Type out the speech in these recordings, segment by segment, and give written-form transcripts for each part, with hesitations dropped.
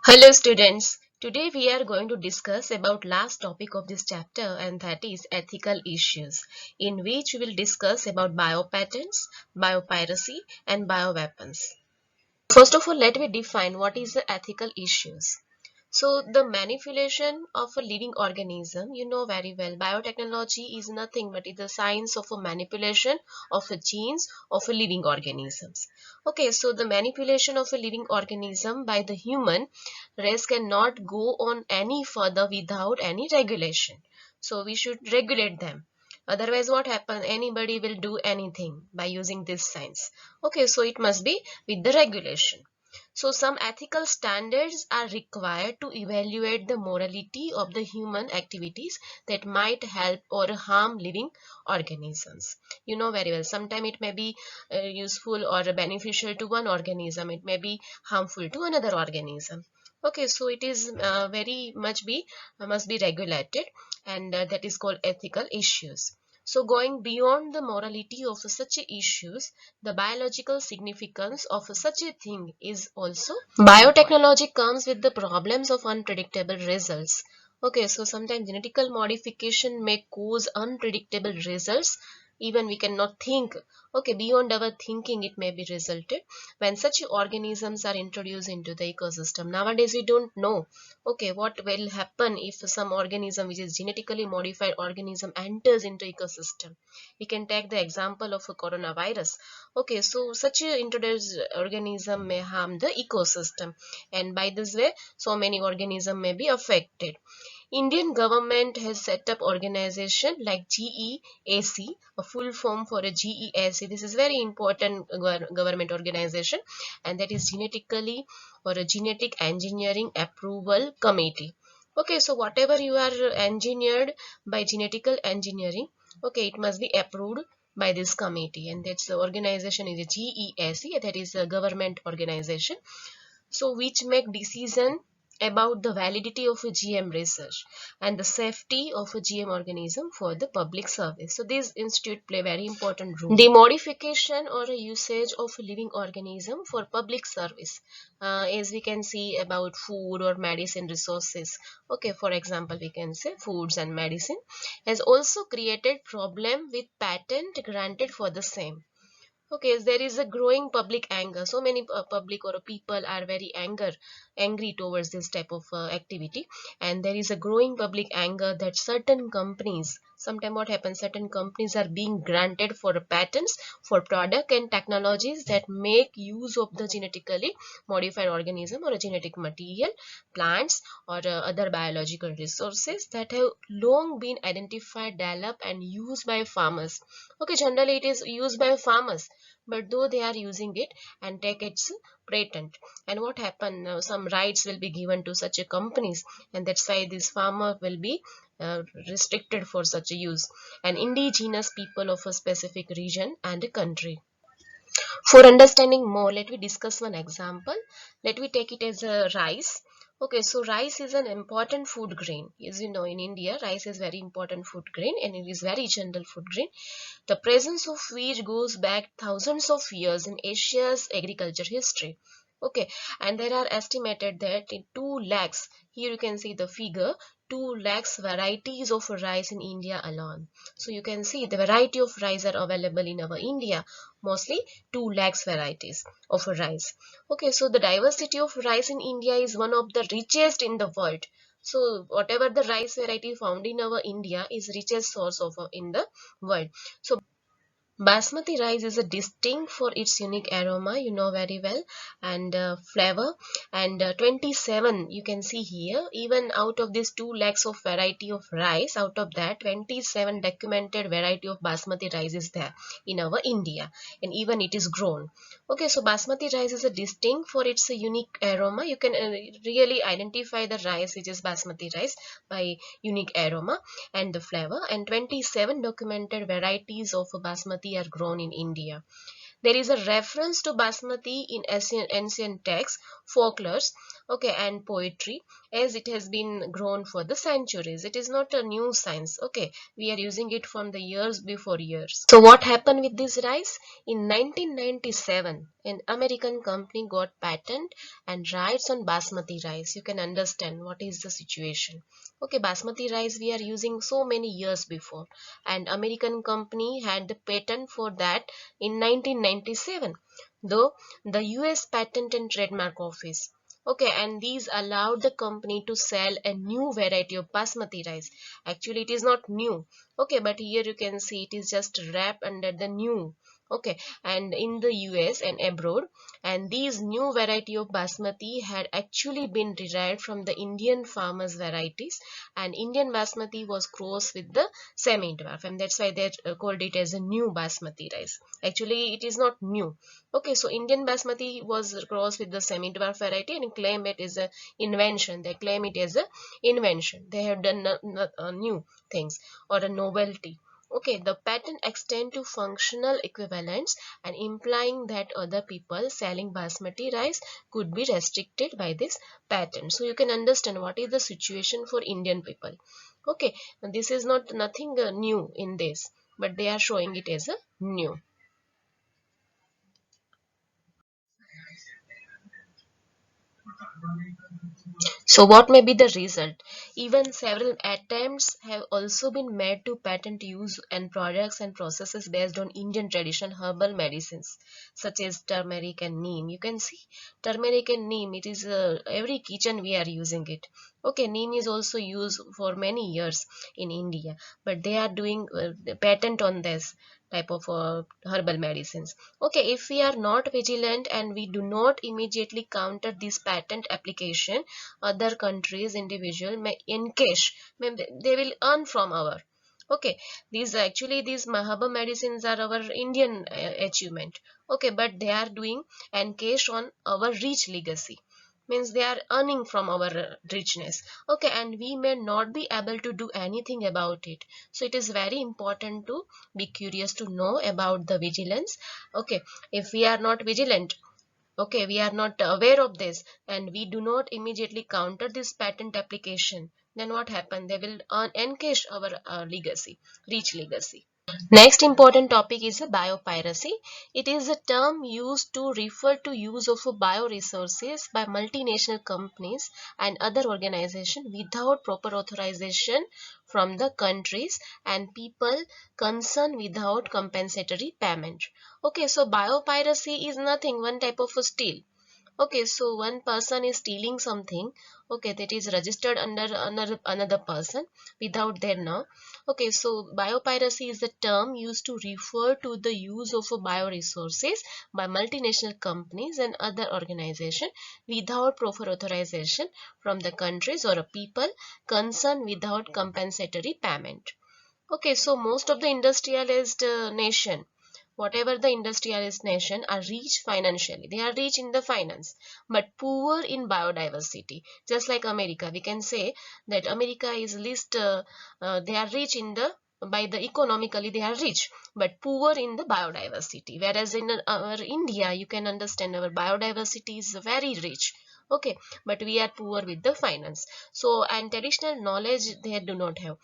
Hello students, today we are going to discuss about last topic of this chapter, and that is ethical issues, in which we will discuss about biopatents, biopiracy and bioweapons. First of all, let me define what is the ethical issues. So the manipulation of a living organism, you know very well, biotechnology is nothing but the science of a manipulation of a genes of a living organisms. Okay, so the manipulation of a living organism by the human race cannot go on any further without any regulation. So we should regulate them. Otherwise, what happen? Anybody will do anything by using this science. Okay, so it must be with the regulation. So some ethical standards are required to evaluate the morality of the human activities that might help or harm living organisms. You know very well, sometimes it may be useful or beneficial to one organism, it may be harmful to another organism. Okay, so it is very much be must be regulated, and that is called ethical issues. So going beyond the morality of such issues, the biological significance of such a thing is also biotechnology comes with the problems of unpredictable results. Okay, so sometimes genetical modification may cause unpredictable results. Even we cannot think. Okay, beyond our thinking, it may be resulted when such organisms are introduced into the ecosystem. Nowadays, we don't know. Okay, what will happen if some organism, which is genetically modified organism, enters into ecosystem? We can take the example of a coronavirus. Okay, so such a introduced organism may harm the ecosystem, and by this way so many organisms may be affected. Indian government has set up organization like GEAC, a full form for a GEAC. This is very important government organization, and that is genetically or a genetic engineering approval committee. Okay, so whatever you are engineered by genetical engineering, okay, it must be approved by this committee, and that's the organization is a GEAC, that is a government organization, so which make decision about the validity of a GM research and the safety of a GM organism for the public service. So these institute play very important role. The modification or a usage of a living organism for public service, as we can see about food or medicine resources. Okay, for example, we can say foods and medicine has also created problem with patent granted for the same. Okay, there is a growing public anger. So many public or people are very angry towards this type of activity, and there is a growing public anger that certain companies, sometimes what happens, certain companies are being granted for patents for product and technologies that make use of the genetically modified organism or a genetic material, plants or other biological resources that have long been identified, developed and used by farmers. Okay, generally it is used by farmers, but though they are using it and take its patent, and what happen now, some rights will be given to such a companies, and that's why this farmer will be restricted for such a use, and indigenous people of a specific region and a country. For understanding more, let me discuss one example. Let me take it as a rice. Okay, so rice is an important food grain. As you know, in India, rice is very important food grain, and it is very general food grain, the presence of which goes back thousands of years in Asia's agriculture history. Okay, and there are estimated that in 2 lakhs, here you can see the figure, 2 lakhs varieties of rice in India alone. So you can see the variety of rice are available in our India, mostly 2 lakhs varieties of rice. Okay, so the diversity of rice in India is one of the richest in the world. So whatever the rice variety found in our India is richest source of in the world. So Basmati rice is a distinct for its unique aroma, you know very well, and flavor. And 27, you can see here, even out of these 2 lakhs of variety of rice, out of that 27 documented variety of Basmati rice is there in our India, and even it is grown. Okay, so Basmati rice is a distinct for its unique aroma. You can really identify the rice which is Basmati rice by unique aroma and the flavor, and 27 documented varieties of basmati are grown in India. There is a reference to basmati in ancient texts, folklores, okay, and poetry, as it has been grown for the centuries. It is not a new science. Okay, we are using it from the years before years. So what happened with this rice? In 1997, an American company got patent and rights on basmati rice. You can understand what is the situation. Okay, basmati rice we are using so many years before, and American company had the patent for that in 1997, though the US Patent and Trademark Office. Okay, and these allowed the company to sell a new variety of basmati rice. Actually, it is not new. Okay, but here you can see it is just wrapped under the new. Okay, and in the US and abroad, and these new variety of basmati had actually been derived from the Indian farmers varieties, and Indian basmati was crossed with the semi-dwarf, and that's why they called it as a new basmati rice. Actually, it is not new. Okay, so Indian basmati was crossed with the semi-dwarf variety and claim it is a invention. They claim it as a invention. They have done new things or a novelty. Okay, the patent extend to functional equivalents and implying that other people selling basmati rice could be restricted by this patent. So you can understand what is the situation for Indian people. Okay, and this is not nothing new in this, but they are showing it as a new. So what may be the result? Even several attempts have also been made to patent use and products and processes based on Indian traditional herbal medicines such as turmeric and neem. You can see turmeric and neem, it is every kitchen we are using it. Okay, neem is also used for many years in India, but they are doing the patent on this type of herbal medicines. Okay, if we are not vigilant and we do not immediately counter this patent application, other countries individual may encash, they will earn from our. Okay, these actually these herbal medicines are our Indian achievement. Okay, but they are doing encash on our rich legacy, means they are earning from our richness. Okay, and we may not be able to do anything about it. So it is very important to be curious to know about the vigilance. Okay, if we are not vigilant, okay, we are not aware of this and we do not immediately counter this patent application, then what happen? They will encash our legacy, rich legacy. Next important topic is biopiracy. It is a term used to refer to use of bioresources by multinational companies and other organizations without proper authorization from the countries and people concerned without compensatory payment. Okay, so biopiracy is nothing, one type of a steal. Okay, so one person is stealing something, okay, that is registered under another person without their know. Okay, so biopiracy is the term used to refer to the use of bioresources by multinational companies and other organizations without proper authorization from the countries or a people concerned without compensatory payment. Okay, so most of the industrialized nation, whatever the industrialized nation are rich financially, they are rich in the finance, but poor in biodiversity. Just like America, we can say that America is least, they are rich in the by the economically they are rich but poor in the biodiversity, whereas in our India you can understand our biodiversity is very rich. Okay, but we are poor with the finance. So and traditional knowledge they do not have.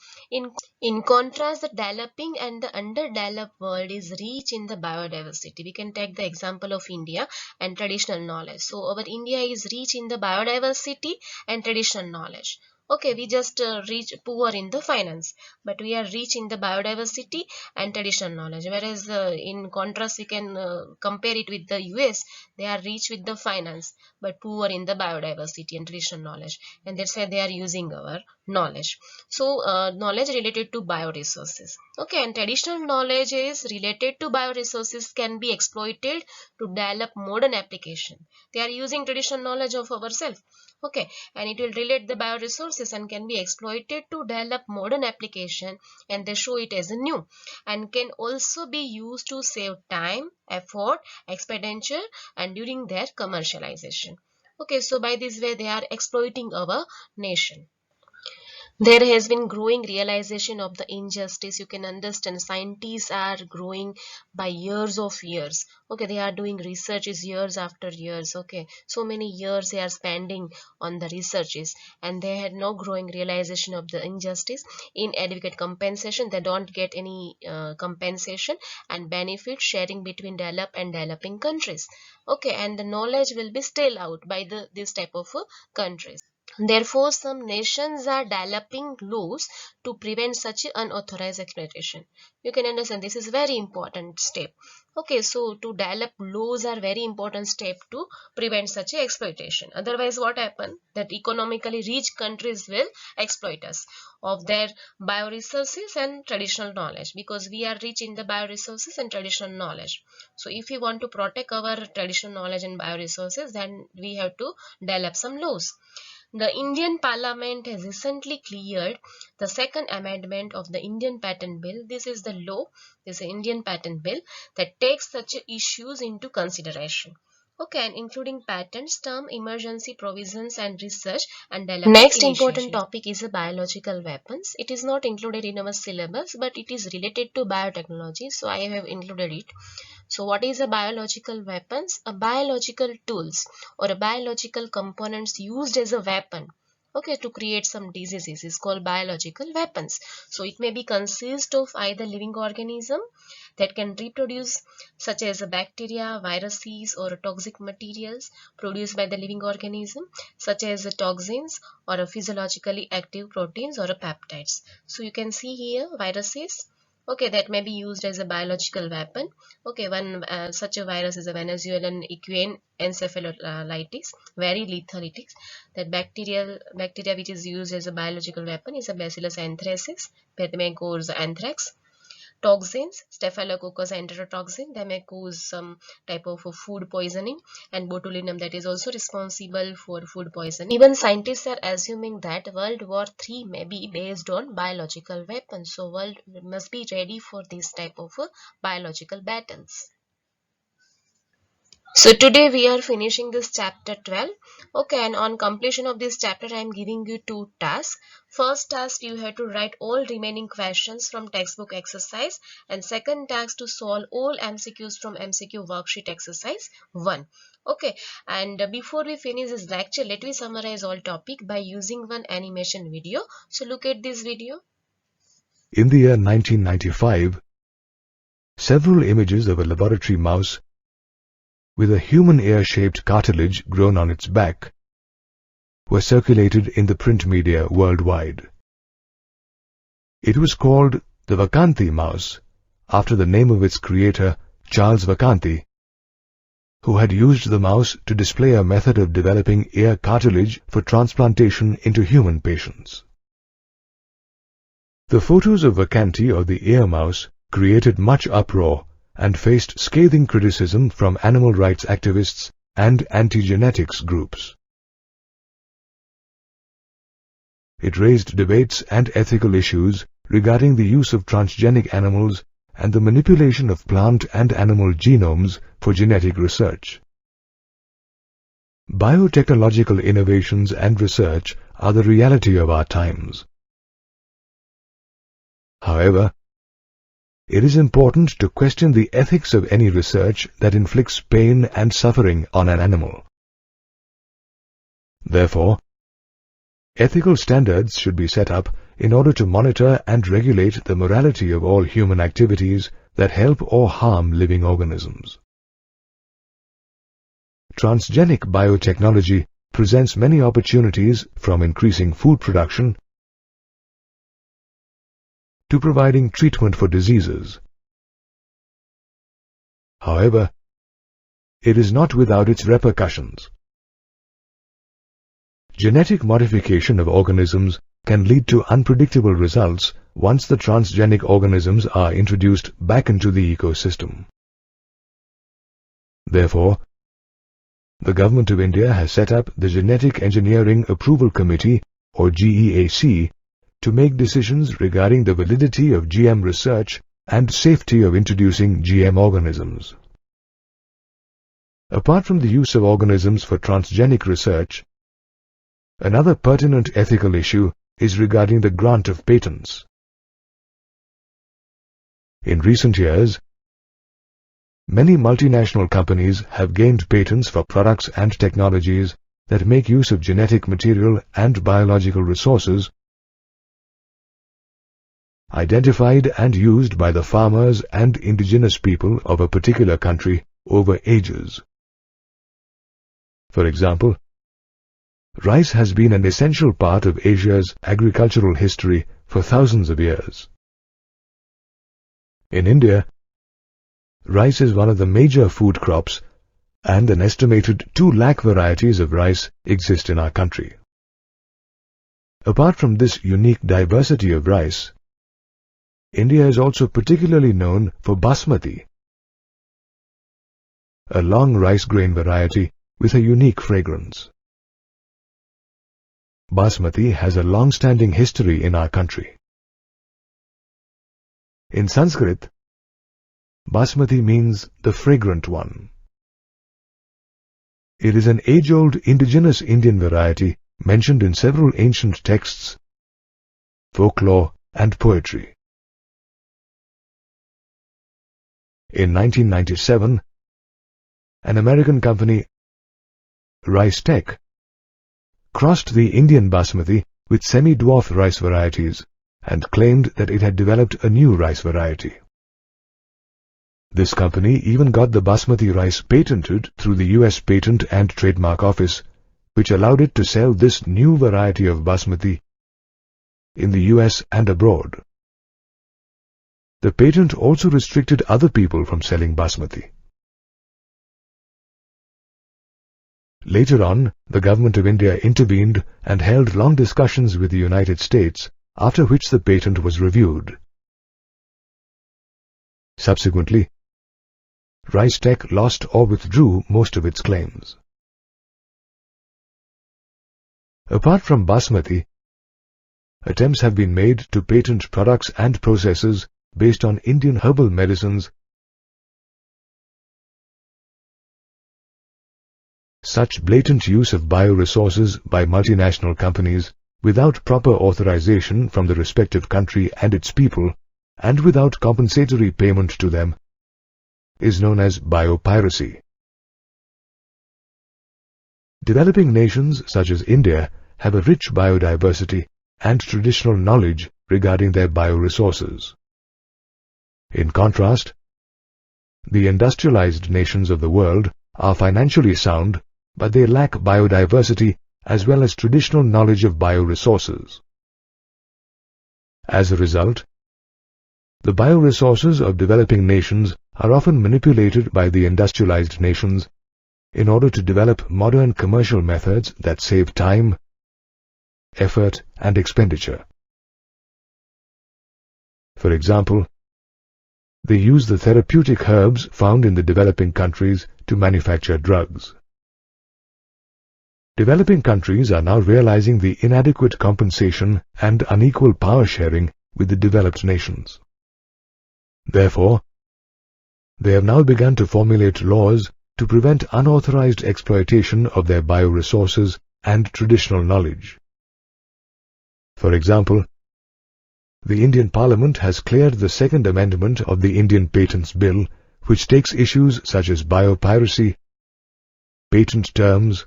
In contrast, the developing and the underdeveloped world is rich in the biodiversity. We can take the example of India and traditional knowledge. So our India is rich in the biodiversity and traditional knowledge. Okay, we just reach poor in the finance, but we are rich in the biodiversity and traditional knowledge. Whereas in contrast, we can compare it with the US. They are rich with the finance, but poor in the biodiversity and traditional knowledge, and that's why they are using our knowledge. So knowledge related to bioresources. Okay, and traditional knowledge is related to bioresources can be exploited to develop modern application. They are using traditional knowledge of ourselves. Okay, and it will relate the bioresources and can be exploited to develop modern application, and they show it as a new and can also be used to save time, effort, expenditure and during their commercialization. Okay, so by this way they are exploiting our nation. There has been growing realization of the injustice. You can understand scientists are growing by years of years. Okay, they are doing researches years after years. Okay, so many years they are spending on the researches, and they had no growing realization of the injustice. Inadequate compensation, they don't get any compensation, and benefit sharing between developed and developing countries. Okay, and the knowledge will be still out by the this type of countries. Therefore, some nations are developing laws to prevent such unauthorized exploitation. You can understand this is very important step. Okay, so to develop laws are very important step to prevent such a exploitation. Otherwise, what happen? That economically rich countries will exploit us of their bioresources and traditional knowledge, because we are rich in the bioresources and traditional knowledge. So if we want to protect our traditional knowledge and bioresources, then we have to develop some laws. The Indian Parliament has recently cleared the second amendment of the Indian Patent Bill. This is the law, this is the Indian Patent Bill that takes such issues into consideration. Okay, and including patents, term, emergency provisions, and research and development. Next important topic is the biological weapons. It is not included in our syllabus, but it is related to biotechnology, so I have included it. So what is a biological weapons? A biological tools or a biological components used as a weapon, okay, to create some diseases is called biological weapons. So it may be consist of either living organism that can reproduce, such as a bacteria, viruses, or toxic materials produced by the living organism, such as toxins or a physiologically active proteins or a peptides. So you can see here viruses, okay, that may be used as a biological weapon. Okay, one such a virus is a Venezuelan equine encephalitis, very lethal it is. That bacteria which is used as a biological weapon is a Bacillus anthracis, that may cause anthrax. Toxins, Staphylococcus enterotoxin, they may cause some type of food poisoning, and botulinum, that is also responsible for food poisoning. Even scientists are assuming that World War III may be based on biological weapons, so world must be ready for this type of biological battles. So today we are finishing this chapter 12. Okay, and on completion of this chapter I am giving you two tasks. First task, you have to write all remaining questions from textbook exercise, and second task, to solve all MCQs from MCQ worksheet exercise 1. Okay, and before we finish this lecture, let me summarize all topic by using one animation video. So look at this video. In the year 1995, several images of a laboratory mouse with a human ear-shaped cartilage grown on its back were circulated in the print media worldwide. It was called the Vacanti mouse, after the name of its creator, Charles Vacanti, who had used the mouse to display a method of developing ear cartilage for transplantation into human patients. The photos of Vacanti or the ear mouse created much uproar and faced scathing criticism from animal rights activists and anti-genetics groups. It raised debates and ethical issues regarding the use of transgenic animals and the manipulation of plant and animal genomes for genetic research. Biotechnological innovations and research are the reality of our times. However, it is important to question the ethics of any research that inflicts pain and suffering on an animal. Therefore, ethical standards should be set up in order to monitor and regulate the morality of all human activities that help or harm living organisms. Transgenic biotechnology presents many opportunities, from increasing food production to providing treatment for diseases. However, it is not without its repercussions. Genetic modification of organisms can lead to unpredictable results once the transgenic organisms are introduced back into the ecosystem. Therefore, the Government of India has set up the Genetic Engineering Approval Committee, or GEAC, to make decisions regarding the validity of GM research and safety of introducing GM organisms. Apart from the use of organisms for transgenic research, another pertinent ethical issue is regarding the grant of patents. In recent years, many multinational companies have gained patents for products and technologies that make use of genetic material and biological resources identified and used by the farmers and indigenous people of a particular country over ages. For example, rice has been an essential part of Asia's agricultural history for thousands of years. In India, rice is one of the major food crops, and an estimated 2 lakh varieties of rice exist in our country. Apart from this unique diversity of rice, India is also particularly known for basmati, a long rice grain variety with a unique fragrance. Basmati has a long-standing history in our country. In Sanskrit, basmati means the fragrant one. It is an age-old indigenous Indian variety mentioned in several ancient texts, folklore and poetry. In 1997, an American company, Rice Tech, crossed the Indian basmati with semi-dwarf rice varieties and claimed that it had developed a new rice variety. This company even got the basmati rice patented through the US Patent and Trademark Office, which allowed it to sell this new variety of basmati in the US and abroad. The patent also restricted other people from selling basmati. Later on, the government of India intervened and held long discussions with the United States, after which the patent was reviewed. Subsequently, Rice Tech lost or withdrew most of its claims. Apart from basmati, attempts have been made to patent products and processes based on Indian herbal medicines. Such blatant use of bioresources by multinational companies without proper authorization from the respective country and its people, and without compensatory payment to them, is known as biopiracy. Developing nations such as India have a rich biodiversity and traditional knowledge regarding their bioresources. In contrast, the industrialized nations of the world are financially sound, but they lack biodiversity as well as traditional knowledge of bioresources. As a result, the bioresources of developing nations are often manipulated by the industrialized nations in order to develop modern commercial methods that save time, effort, and expenditure. For example, they use the therapeutic herbs found in the developing countries to manufacture drugs. Developing countries are now realizing the inadequate compensation and unequal power sharing with the developed nations. Therefore, they have now begun to formulate laws to prevent unauthorized exploitation of their bioresources and traditional knowledge. For example, the Indian Parliament has cleared the Second Amendment of the Indian Patents Bill, which takes issues such as biopiracy, patent terms,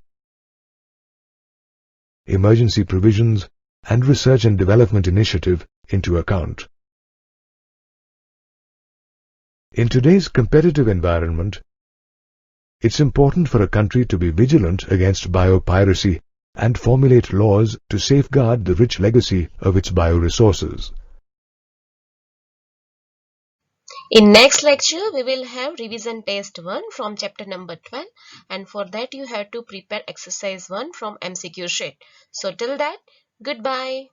emergency provisions, and research and development initiative into account. In today's competitive environment, it's important for a country to be vigilant against biopiracy and formulate laws to safeguard the rich legacy of its bioresources. In next lecture, we will have revision test 1 from chapter number 12, and for that you have to prepare exercise 1 from MCQ sheet. So till that, goodbye.